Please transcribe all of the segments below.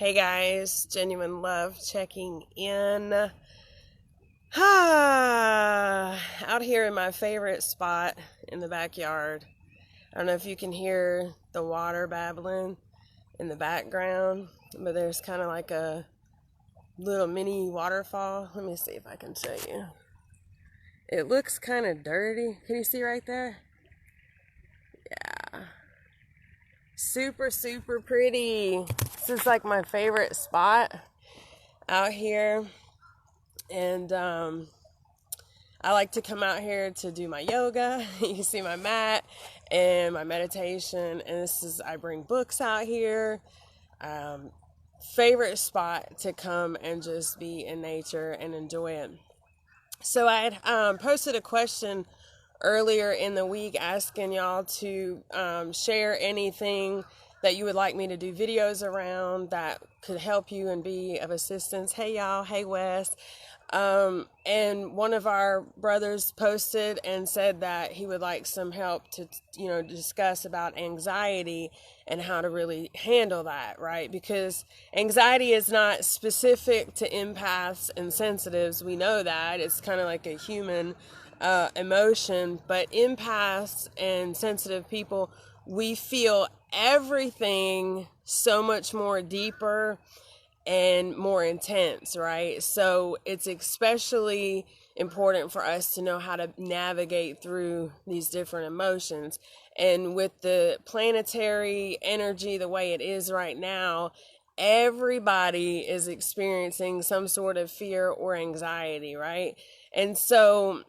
Hey guys, Jennuine Love checking in. Out here in my favorite spot in the backyard. I don't know if you can hear the water babbling in the background, but there's kind of like a little mini waterfall. Let me see if I can show you. It looks kind of dirty. Can you see right there? Yeah. Super, super pretty. This is like my favorite spot out here. And I like to come out here to do my yoga. You can see my mat and my meditation. And I bring books out here. Favorite spot to come and just be in nature and enjoy it. So I had posted a question earlier in the week asking y'all to share anything that you would like me to do videos around that could help you and be of assistance. Hey y'all, hey Wes. And one of our brothers posted and said that he would like some help to, discuss about anxiety and how to really handle that, right? Because anxiety is not specific to empaths and sensitives. We know that. It's kind of like a human emotion, but empaths and sensitive people, we feel everything so much more deeper and more intense, right? So it's especially important for us to know how to navigate through these different emotions. And with the planetary energy the way it is right now, everybody is experiencing some sort of fear or anxiety, right? And so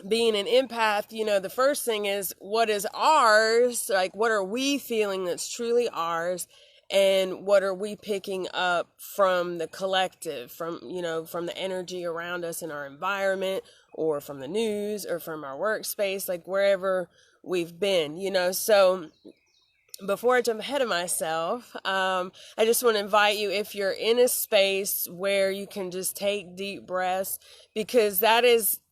being an empath, the first thing is what is ours? Like, what are we feeling that's truly ours? And what are we picking up from the collective, from the energy around us in our environment, or from the news, or from our workspace, like wherever we've been, So before I jump ahead of myself, I just want to invite you, if you're in a space where you can just take deep breaths, because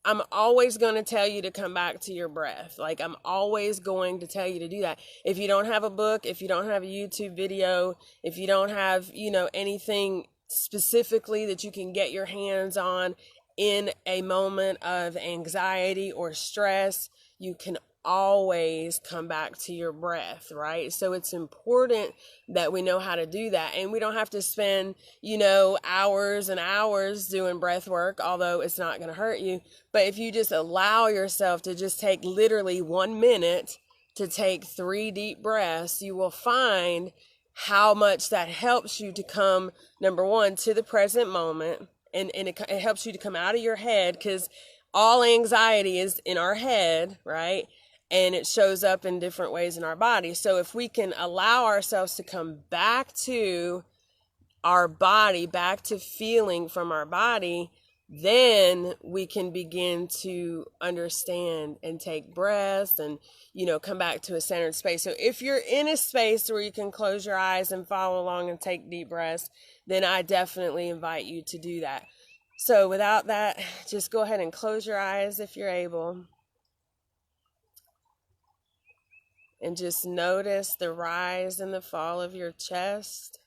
I'm always going to tell you to come back to your breath. Like, I'm always going to tell you to do that. If you don't have a book, if you don't have a YouTube video, if you don't have, anything specifically that you can get your hands on in a moment of anxiety or stress, you can always come back to your breath, right? So it's important that we know how to do that, and we don't have to spend hours and hours doing breath work, although it's not going to hurt you. But if you just allow yourself to just take literally 1 minute to take 3 deep breaths, you will find how much that helps you to come, number one, to the present moment, and it helps you to come out of your head, because all anxiety is in our head, right? And it shows up in different ways in our body. So if we can allow ourselves to come back to our body, back to feeling from our body, then we can begin to understand and take breaths and, come back to a centered space. So if you're in a space where you can close your eyes and follow along and take deep breaths, then I definitely invite you to do that. So without that, just go ahead and close your eyes if you're able. And just notice the rise and the fall of your chest.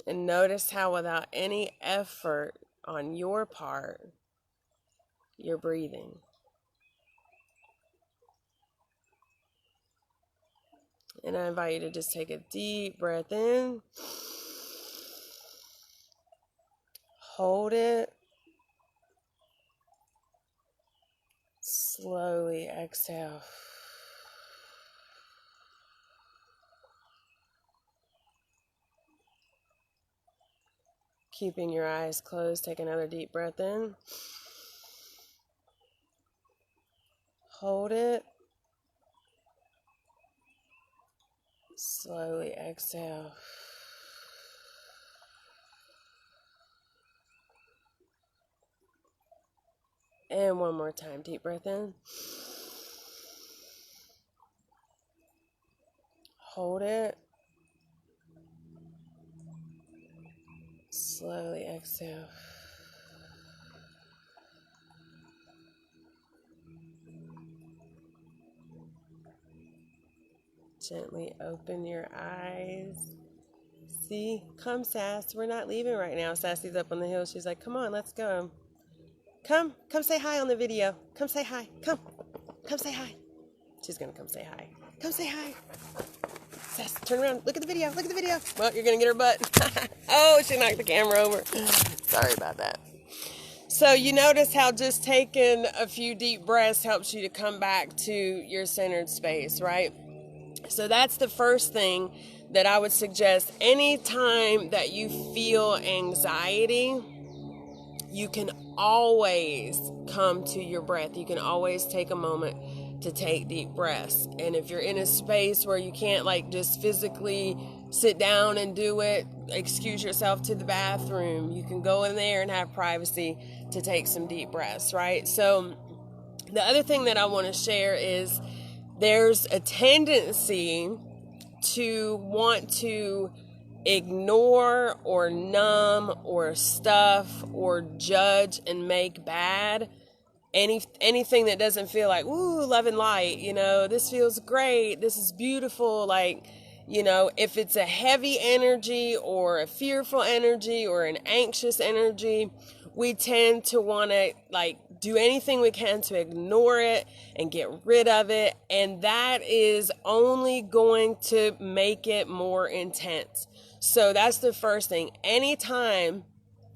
And notice how, without any effort on your part, you're breathing. And I invite you to just take a deep breath in. Hold it. Slowly exhale. Keeping your eyes closed, take another deep breath in. Hold it. Slowly exhale. And one more time, deep breath in. Hold it. Slowly exhale. Gently open your eyes. See? Come, Sass. We're not leaving right now. Sassy's up on the hill. She's like, come on, let's go. Come say hi on the video. Come say hi. Come say hi. She's going to come say hi. Come say hi. Sass, turn around. Look at the video. Look at the video. Well, you're going to get her butt. Oh, she knocked the camera over. Sorry about that. So you notice how just taking a few deep breaths helps you to come back to your centered space, right? So that's the first thing that I would suggest. Anytime that you feel anxiety, you can always come to your breath. You can always take a moment to take deep breaths. And if you're in a space where you can't like just physically sit down and do it, excuse yourself to the bathroom, you can go in there and have privacy to take some deep breaths, right? So the other thing that I want to share is there's a tendency to want to ignore or numb or stuff or judge and make bad anything that doesn't feel like, ooh, love and light, this feels great, this is beautiful. Like, if it's a heavy energy or a fearful energy or an anxious energy, we tend to want to like do anything we can to ignore it and get rid of it. And that is only going to make it more intense. So that's the first thing. Anytime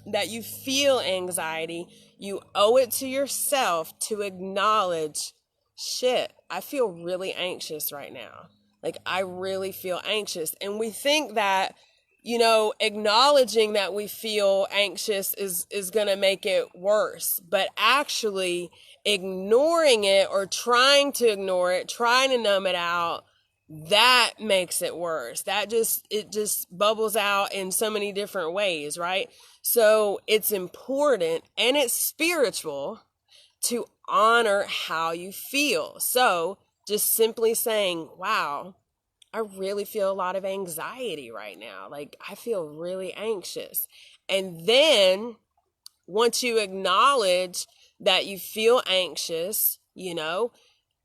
that you feel anxiety, you owe it to yourself to acknowledge, shit, I feel really anxious right now. Like, I really feel anxious. And we think that, acknowledging that we feel anxious is going to make it worse. But actually ignoring it or trying to ignore it, trying to numb it out, that makes it worse. It just bubbles out in so many different ways, right? So it's important and it's spiritual to honor how you feel. So just simply saying, wow, I really feel a lot of anxiety right now. Like, I feel really anxious. And then once you acknowledge that you feel anxious,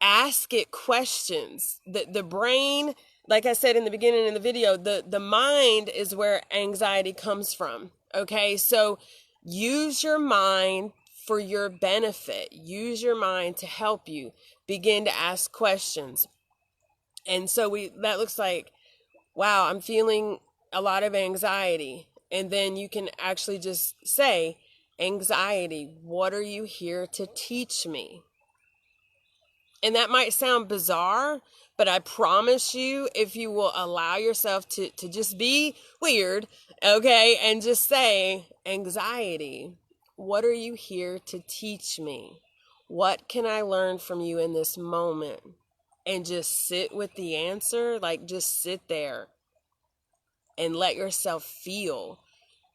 ask it questions. The brain, like I said in the beginning of the video, the mind is where anxiety comes from. Okay, so use your mind for your benefit. Use your mind to help you. Begin to ask questions. And so that looks like, wow, I'm feeling a lot of anxiety. And then you can actually just say, anxiety, what are you here to teach me? And that might sound bizarre, but I promise you, if you will allow yourself to just be weird, okay, and just say, anxiety, what are you here to teach me? What can I learn from you in this moment? And just sit with the answer, like just sit there and let yourself feel.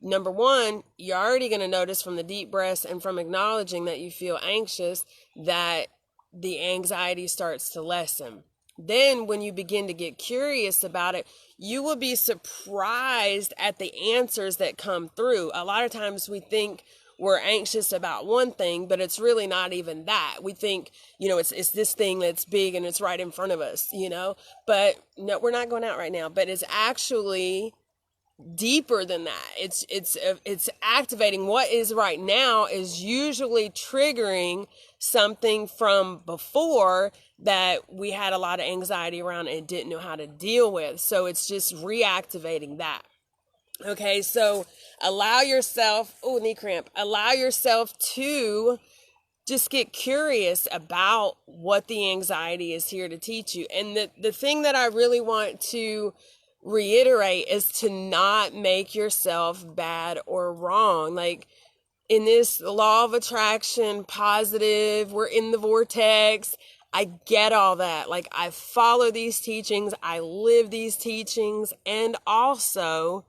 Number one, you're already going to notice from the deep breaths and from acknowledging that you feel anxious that the anxiety starts to lessen. Then when you begin to get curious about it, you will be surprised at the answers that come through. A lot of times we think we're anxious about one thing, but it's really not even that. We think, it's this thing that's big and it's right in front of us, but no, we're not going out right now, but it's actually deeper than that. It's activating what is right now is usually triggering something from before that we had a lot of anxiety around and didn't know how to deal with. So it's just reactivating that. Okay, so allow yourself to just get curious about what the anxiety is here to teach you. And the thing that I really want to reiterate is to not make yourself bad or wrong. Like, in this law of attraction, positive, we're in the vortex, I get all that. Like, I follow these teachings, I live these teachings, and also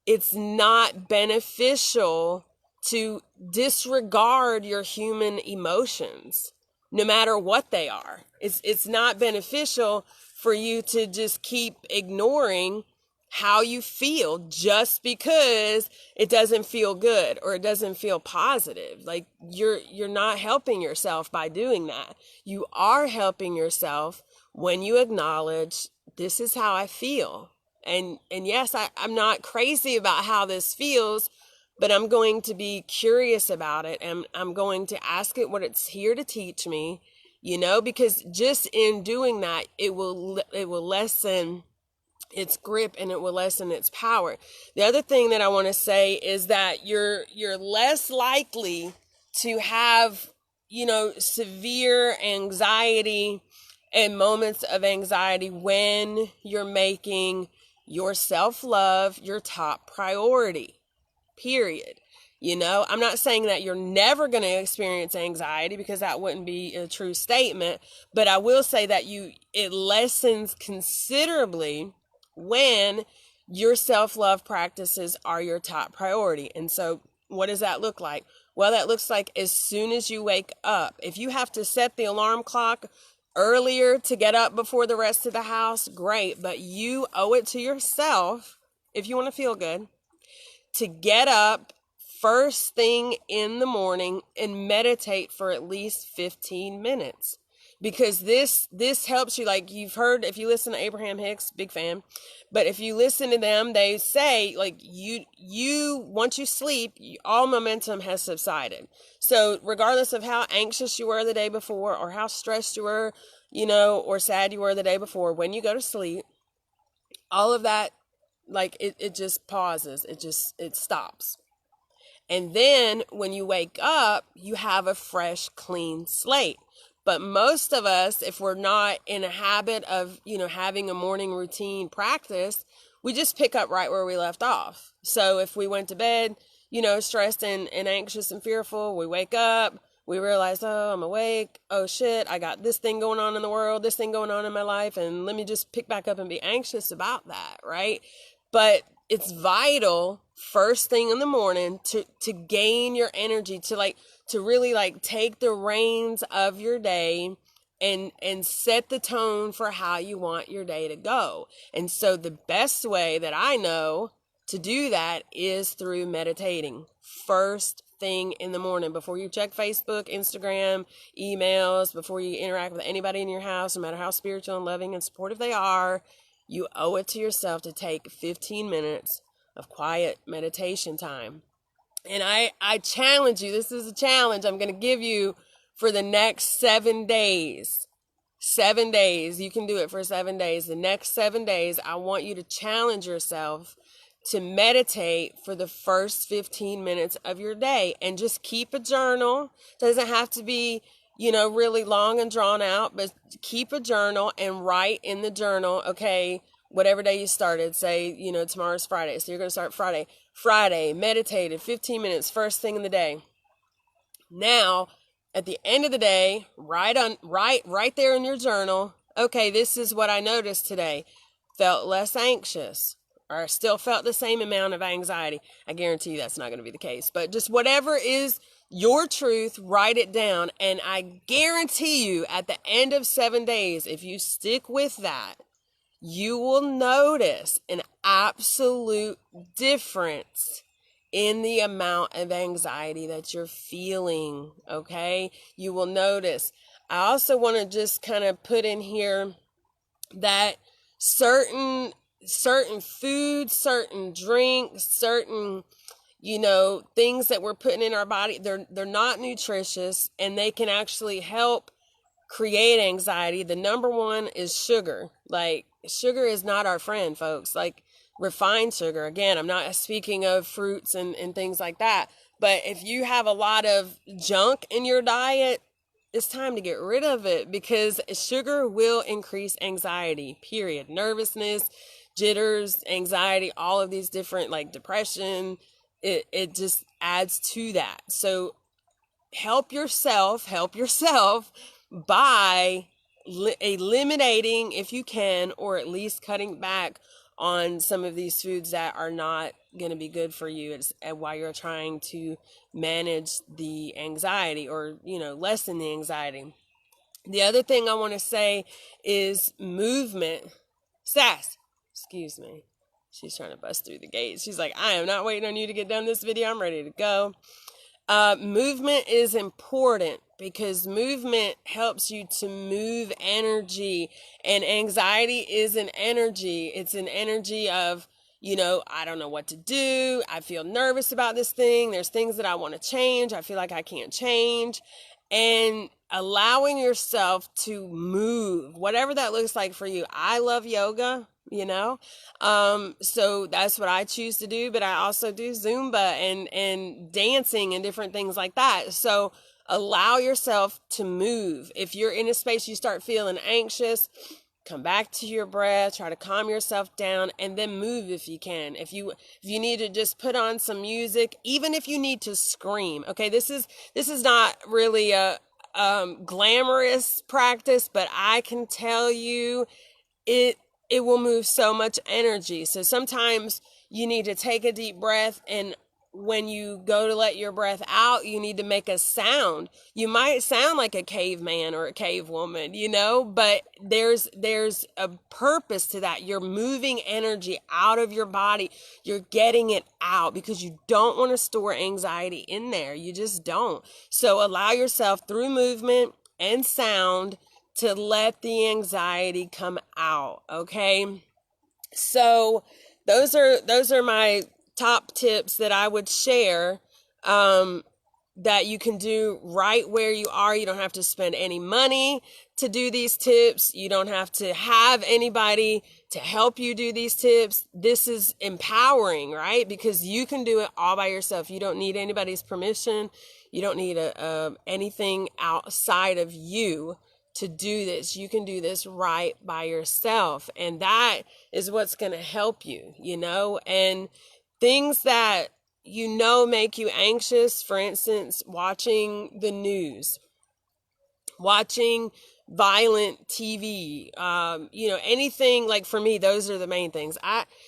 it's not beneficial to disregard your human emotions, no matter what they are. It's not beneficial for you to just keep ignoring how you feel just because it doesn't feel good or it doesn't feel positive. Like, you're not helping yourself by doing that. You are helping yourself when you acknowledge this is how I feel. And yes, I'm not crazy about how this feels, but I'm going to be curious about it, and I'm going to ask it what it's here to teach me, because just in doing that, it will lessen its grip, and it will lessen its power. The other thing that I want to say is that you're less likely to have, severe anxiety and moments of anxiety when you're making your self-love your top priority, period. I'm not saying that you're never going to experience anxiety, because that wouldn't be a true statement, but I will say that it lessens considerably when your self-love practices are your top priority. And so what does that look like? Well, that looks like as soon as you wake up. If you have to set the alarm clock earlier to get up before the rest of the house, great, but you owe it to yourself, if you want to feel good, to get up first thing in the morning and meditate for at least 15 minutes. Because this helps you. Like, you've heard, if you listen to Abraham Hicks, big fan, but if you listen to them, they say, like, you once you sleep, all momentum has subsided. So regardless of how anxious you were the day before, or how stressed you were, or sad you were the day before, when you go to sleep, all of that, like, it just pauses. It stops. And then when you wake up, you have a fresh, clean slate. But most of us, if we're not in a habit of, having a morning routine practice, we just pick up right where we left off. So if we went to bed, stressed and anxious and fearful, we wake up, we realize, oh, I'm awake. Oh shit, I got this thing going on in the world, this thing going on in my life, and let me just pick back up and be anxious about that, right? But it's vital first thing in the morning to gain your energy, to really take the reins of your day and set the tone for how you want your day to go. And so the best way that I know to do that is through meditating first thing in the morning, before you check Facebook, Instagram, emails, before you interact with anybody in your house, no matter how spiritual and loving and supportive they are. You owe it to yourself to take 15 minutes of quiet meditation time. And I challenge you, this is a challenge I'm going to give you for the next 7 days. 7 days. You can do it for 7 days. The next 7 days, I want you to challenge yourself to meditate for the first 15 minutes of your day, and just keep a journal. It doesn't have to be, really long and drawn out, but keep a journal and write in the journal, okay, whatever day you started, say, tomorrow's Friday. So you're going to start Friday, meditated 15 minutes, first thing in the day. Now, at the end of the day, write right there in your journal, okay, this is what I noticed today. Felt less anxious, or still felt the same amount of anxiety. I guarantee you that's not going to be the case, but just whatever is your truth, write it down. And I guarantee you, at the end of 7 days, if you stick with that, you will notice an absolute difference in the amount of anxiety that you're feeling, okay? You will notice. I also want to just kind of put in here that certain foods, certain drinks, certain, things that we're putting in our body, they're not nutritious, and they can actually help create anxiety. The number one is sugar. Like, sugar is not our friend, folks. Like, refined sugar. Again, I'm not speaking of fruits and things like that. But if you have a lot of junk in your diet, it's time to get rid of it, because sugar will increase anxiety, period. Nervousness, jitters, anxiety, all of these different, like depression, it just adds to that. So help yourself by eliminating, if you can, or at least cutting back on some of these foods that are not going to be good for you while you're trying to manage the anxiety, or, lessen the anxiety. The other thing I want to say is movement. Excuse me. She's trying to bust through the gate. She's like, I am not waiting on you to get done this video. I'm ready to go. Movement is important. because movement helps you to move energy, and anxiety is an energy. It's an energy of, I don't know what to do. I feel nervous about this thing. There's things that I want to change. I feel like I can't change. And allowing yourself to move, whatever that looks like for you. I love yoga, so that's what I choose to do, but I also do Zumba and dancing and different things like that. So allow yourself to move. If you're in a space you start feeling anxious, come back to your breath, try to calm yourself down, and then move if you can. If you need to just put on some music, even if you need to scream. Okay, this is not really a glamorous practice, but I can tell you it will move so much energy. So sometimes you need to take a deep breath, and when you go to let your breath out, you need to make a sound. You might sound like a caveman or a cavewoman, but there's a purpose to that. You're moving energy out of your body. You're getting it out because you don't want to store anxiety in there. You just don't. So allow yourself through movement and sound to let the anxiety come out. Okay. So those are my top tips that I would share, that you can do right where you are. You don't have to spend any money to do these tips. You don't have to have anybody to help you do these tips. This is empowering, right? Because you can do it all by yourself. You don't need anybody's permission. You don't need anything outside of you to do this. You can do this right by yourself. And that is what's going to help you, and things that make you anxious, for instance, watching the news, watching violent TV, anything. Like for me, those are the main things.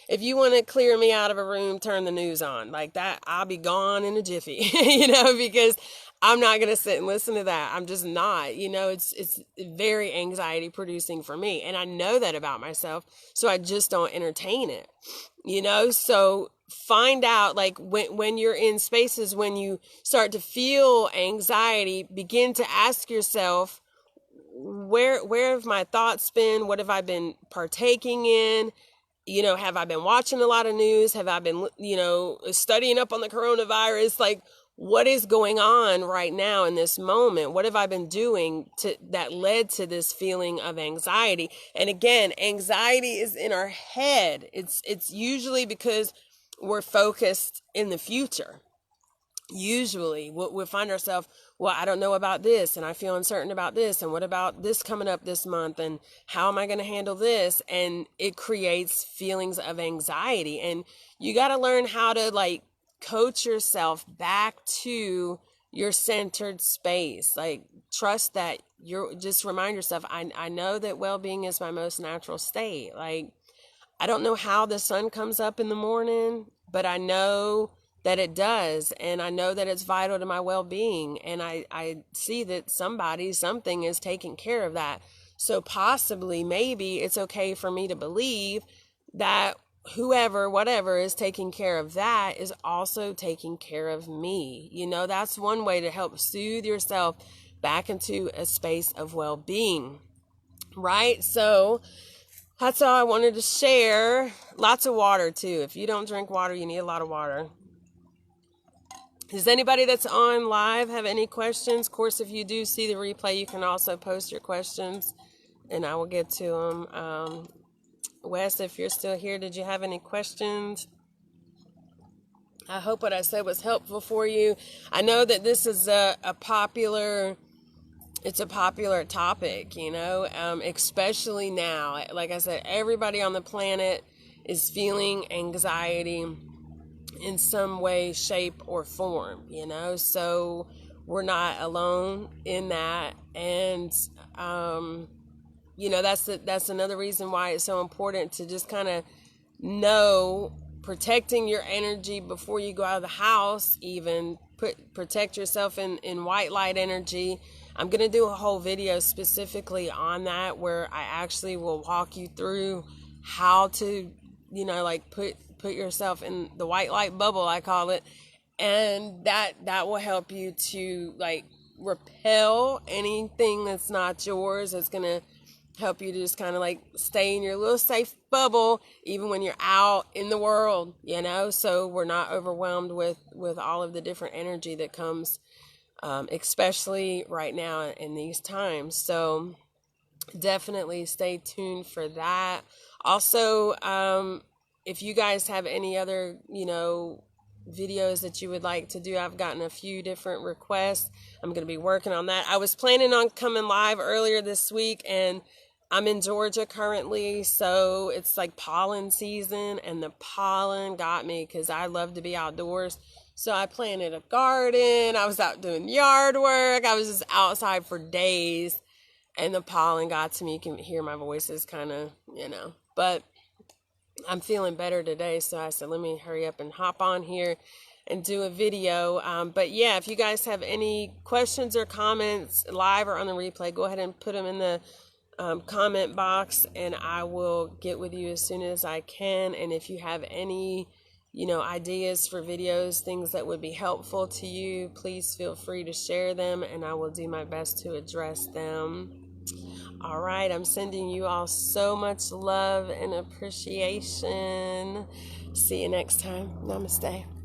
If you want to clear me out of a room, turn the news on like that. I'll be gone in a jiffy, because I'm not going to sit and listen to that. I'm just not, it's very anxiety producing for me. And I know that about myself. So I just don't entertain it, so find out, like when you're in spaces, when you start to feel anxiety, begin to ask yourself, where have my thoughts been? What have I been partaking in? Have I been watching a lot of news? Have I been, studying up on the coronavirus? Like, what is going on right now in this moment? What have I been doing that led to this feeling of anxiety? And again, anxiety is in our head. It's usually because we're focused in the future. Usually we'll find ourselves, well, I don't know about this, and I feel uncertain about this, and what about this coming up this month, and how am I going to handle this? And it creates feelings of anxiety. And you got to learn how to coach yourself back to your centered space. Trust that just remind yourself, I know that well-being is my most natural state. I don't know how the sun comes up in the morning, but I know that it does. And I know that it's vital to my well-being. And I see that something is taking care of that. So possibly, maybe it's okay for me to believe that whatever is taking care of that is also taking care of me. That's one way to help soothe yourself back into a space of well-being, right? So that's all I wanted to share. Lots of water too. If you don't drink water, you need a lot of water. Does anybody that's on live have any questions? Of course, if you do see the replay, you can also post your questions and I will get to them. Wes, if you're still here, did you have any questions? I hope what I said was helpful for you. I know that this is a popular topic, especially now. Like I said, everybody on the planet is feeling anxiety in some way, shape, or form, so we're not alone in that. And, that's another reason why it's so important to just kind of know protecting your energy before you go out of the house. Even protect yourself in white light energy. I'm going to do a whole video specifically on that, where I actually will walk you through how to, put yourself in the white light bubble, I call it. And that will help you to repel anything that's not yours. It's going to help you to just kind of like stay in your little safe bubble, even when you're out in the world, you know, so we're not overwhelmed with all of the different energy that comes, especially right now in these times. So definitely stay tuned for that. Also, if you guys have any other, you know, videos that you would like to do, I've gotten a few different requests. I'm going to be working on that. I was planning on coming live earlier this week, and I'm in Georgia currently, so it's like pollen season, and the pollen got me because I love to be outdoors. So I planted a garden. I was out doing yard work. I was just outside for days, and the pollen got to me. You can hear my voice is kind of, you know, but I'm feeling better today. So I said, let me hurry up and hop on here and do a video. But yeah, if you guys have any questions or comments live or on the replay, go ahead and put them in the comment box, and I will get with you as soon as I can. And if you have any, you know, ideas for videos, things that would be helpful to you, please feel free to share them, and I will do my best to address them. All right, I'm sending you all so much love and appreciation. See you next time. Namaste.